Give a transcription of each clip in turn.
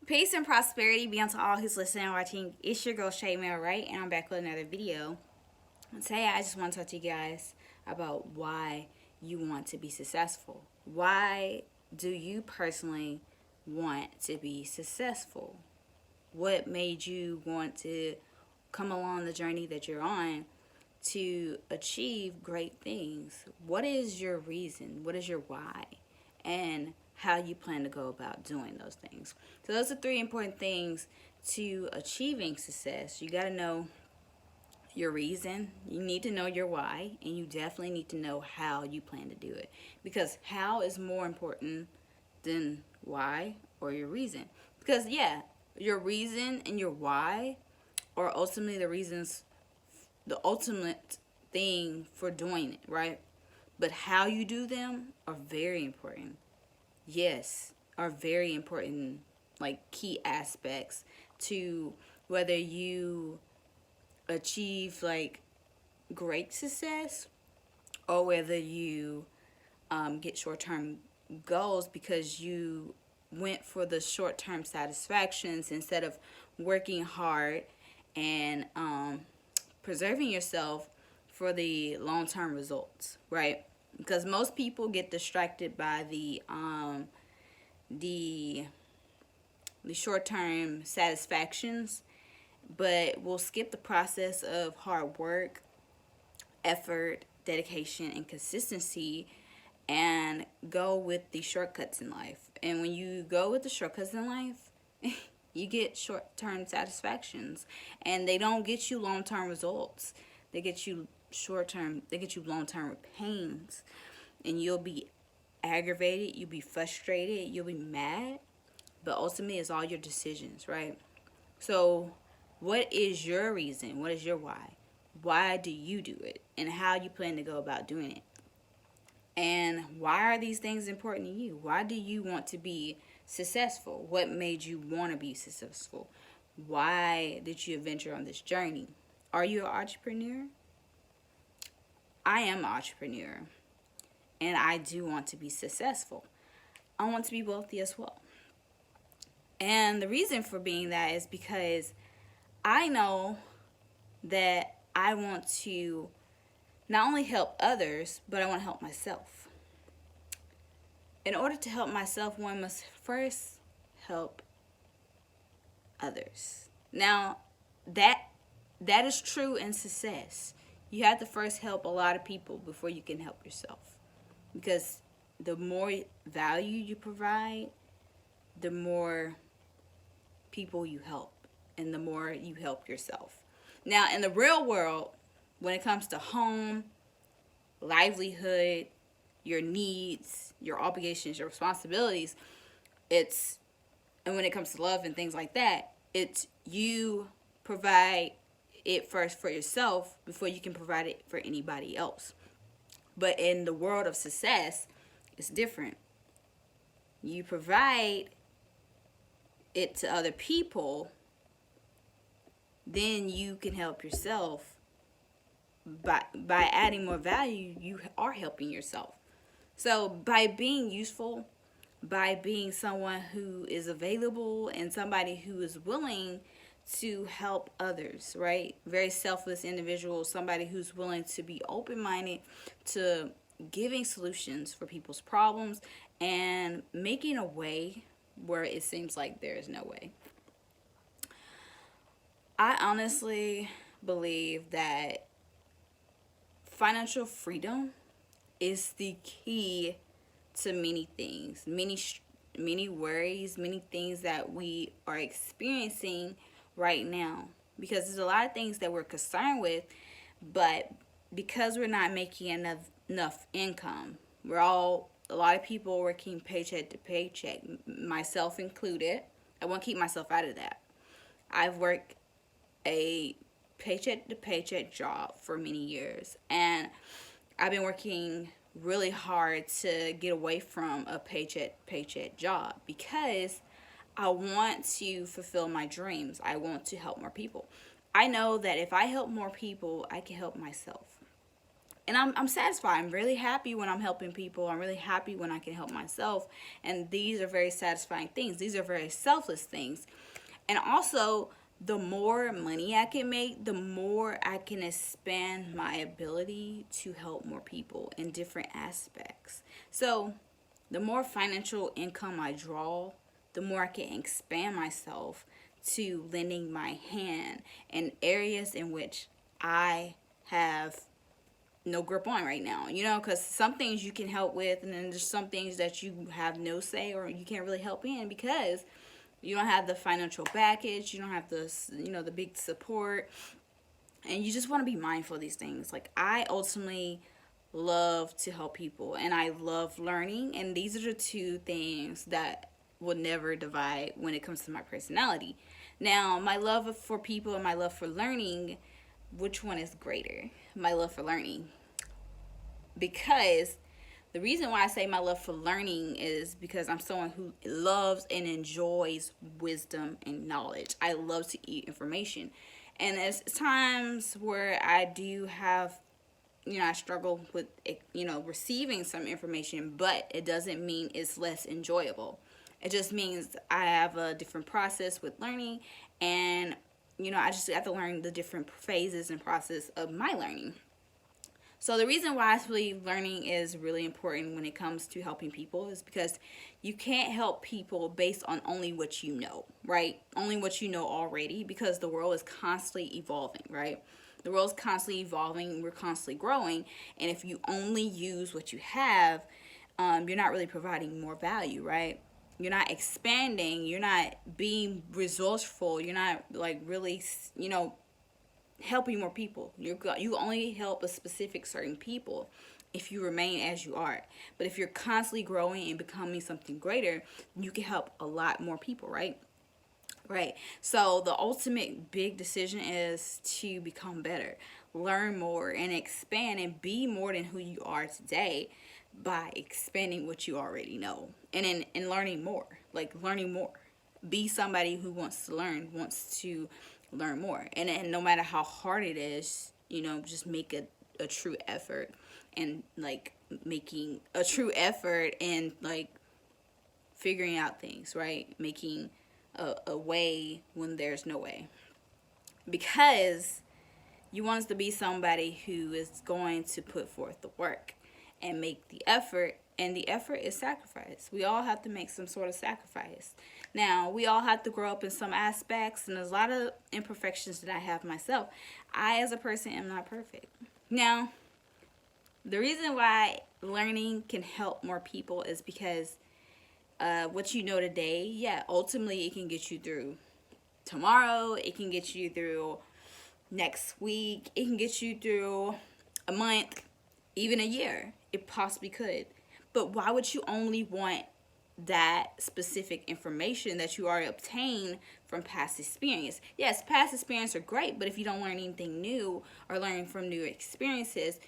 Peace and prosperity be unto all who's listening and watching. It's your girl Shaeranea, right? And I'm back with another video. Today I just want to talk to you guys about why you want to be successful. Why do you personally want to be successful? What made you want to come along the journey that you're on to achieve great things? What is your reason? What is your why? And how you plan to go about doing those things. So those are three important things to achieving success. You got to know your reason, you need to know your why, and you definitely need to know how you plan to do it. Because how is more important than why or your reason. Because yeah, your reason and your why are ultimately the ultimate thing for doing it, right? But how you do them are very important. Yes, are very important, like key aspects to whether you achieve like great success or whether you get short-term goals because you went for the short-term satisfactions instead of working hard and preserving yourself for the long-term results, right? Because most people get distracted by the short-term satisfactions, but we'll skip the process of hard work, effort, dedication, and consistency and go with the shortcuts in life. And when you go with the shortcuts in life, you get short-term satisfactions, and they don't get you long-term results. They get you long-term pains, and you'll be aggravated, you'll be frustrated, you'll be mad, but ultimately it's all your decisions, right? So what is your reason? What is your why? Why do you do it? And how you plan to go about doing it? And why are these things important to you? Why do you want to be successful? What made you want to be successful? Why did you venture on this journey? Are you an entrepreneur? I am an entrepreneur, and I do want to be successful. I want to be wealthy as well. And the reason for being that is because I know that I want to not only help others, but I want to help myself. In order to help myself, one must first help others. Now, that is true in success. You have to first help a lot of people before you can help yourself. Because the more value you provide, the more people you help, and the more you help yourself. Now, in the real world, when it comes to home, livelihood, your needs, your obligations, your responsibilities, and when it comes to love and things like that, it's you provide it first for yourself before you can provide it for anybody else. But in the world of success, it's different. You provide it to other people, then you can help yourself. By adding more value, you are helping yourself. So by being useful, by being someone who is available and somebody who is willing to help others, right? Very selfless individual, somebody who's willing to be open-minded to giving solutions for people's problems and making a way where it seems like there is no way. I honestly believe that financial freedom is the key to many things, many worries, many things that we are experiencing right now. Because there's a lot of things that we're concerned with, but because we're not making enough income, a lot of people working paycheck to paycheck, myself included. I won't keep myself out of that. I've worked a paycheck to paycheck job for many years, and I've been working really hard to get away from a paycheck job because I want to fulfill my dreams. I want to help more people. I know that if I help more people, I can help myself. And I'm satisfied. I'm really happy when I'm helping people. I'm really happy when I can help myself. And these are very satisfying things. These are very selfless things. And also, the more money I can make, the more I can expand my ability to help more people in different aspects. So, the more financial income I draw, the more I can expand myself to lending my hand in areas in which I have no grip on right now, because some things you can help with, and then there's some things that you have no say or you can't really help in because you don't have the financial baggage, you don't have the big support, and you just want to be mindful of these things. Like, I ultimately love to help people, and I love learning, and these are the two things that will never divide when it comes to my personality. Now, my love for people and my love for learning, which one is greater? My love for learning. Because the reason why I say my love for learning is because I'm someone who loves and enjoys wisdom and knowledge. I love to eat information. And there's times where I do have, I struggle with, receiving some information, but it doesn't mean it's less enjoyable. It just means I have a different process with learning, and, I just have to learn the different phases and process of my learning. So the reason why I believe learning is really important when it comes to helping people is because you can't help people based on only what you know, right? Only what you know already, because the world is constantly evolving, right? The world's constantly evolving, we're constantly growing, and if you only use what you have, you're not really providing more value, right? You're not expanding, you're not being resourceful, you're not really, helping more people. You only help a specific certain people if you remain as you are. But if you're constantly growing and becoming something greater, you can help a lot more people, right? Right. So the ultimate big decision is to become better, learn more, and expand and be more than who you are today by expanding what you already know and learning more. Learning more. Be somebody who wants to learn more. And no matter how hard it is, just make a true effort, and making a true effort and figuring out things, right? Making a way when there's no way. Because you want us to be somebody who is going to put forth the work and make the effort, and the effort is sacrifice. We all have to make some sort of sacrifice. Now, we all have to grow up in some aspects, and there's a lot of imperfections that I have myself. I, as a person, am not perfect. Now, the reason why learning can help more people is because what you know today, ultimately it can get you through tomorrow, it can get you through next week, it can get you through a month, even a year. It possibly could. But why would you only want that specific information that you already obtained from past experience? Yes, past experience are great, but if you don't learn anything new or learn from new experiences,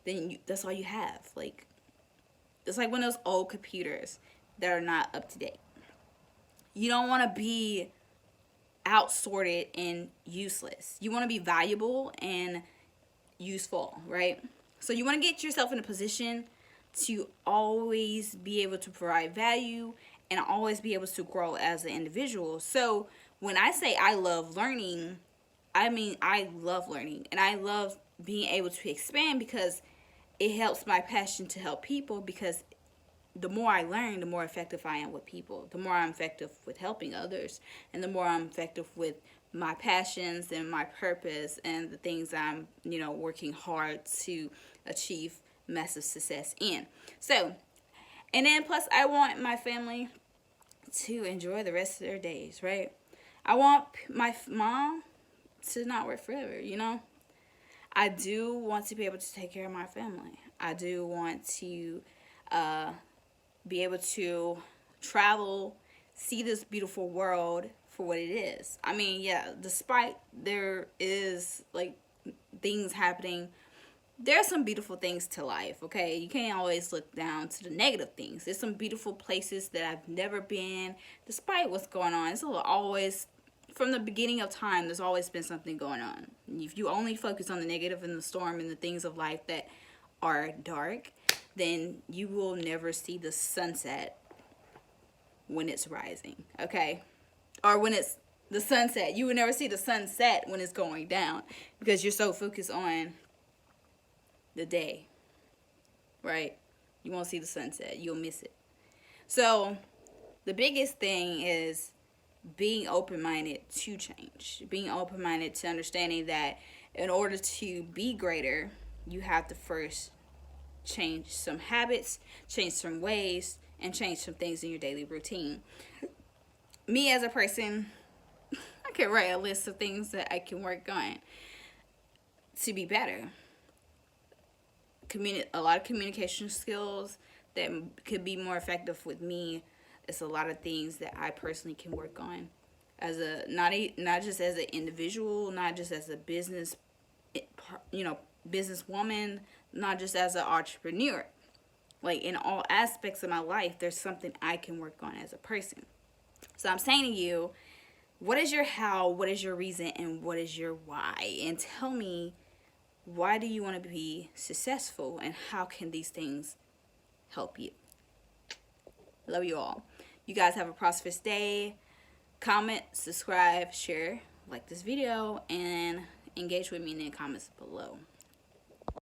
then that's all you have. It's like one of those old computers that are not up to date. You don't want to be outsorted and useless. You want to be valuable and useful, right? So you want to get yourself in a position to always be able to provide value and always be able to grow as an individual. So when I say I love learning, I mean I love learning, and I love being able to expand because it helps my passion to help people. Because the more I learn, the more effective I am with people, the more I'm effective with helping others, and the more I'm effective with my passions and my purpose and the things I'm, working hard to achieve massive success in. So, and then plus I want my family to enjoy the rest of their days, right? I want my mom to not work forever, I do want to be able to take care of my family. I do want to be able to travel, see this beautiful world for what it is. I mean, despite there is things happening, there are some beautiful things to life, okay? You can't always look down to the negative things. There's some beautiful places that I've never been, despite what's going on. It's always, from the beginning of time, there's always been something going on. If you only focus on the negative and the storm and the things of life that are dark, then you will never see the sunset when it's rising, okay? Or when it's the sunset. You will never see the sunset when it's going down because you're so focused on the day, right? You won't see the sunset. You'll miss it. So the biggest thing is being open-minded to change. Being open-minded to understanding that in order to be greater, you have to first change some habits, change some ways, and change some things in your daily routine. Me as a person, I can write a list of things that I can work on to be better. A lot of communication skills that could be more effective with me. It's a lot of things that I personally can work on as not just as an individual, not just as a businesswoman, not just as an entrepreneur. Like in all aspects of my life, there's something I can work on as a person. So I'm saying to you, what is your how, what is your reason, and what is your why? And tell me, why do you want to be successful, and how can these things help you? Love you all. You guys have a prosperous day. Comment, subscribe, share, like this video, and engage with me in the comments below.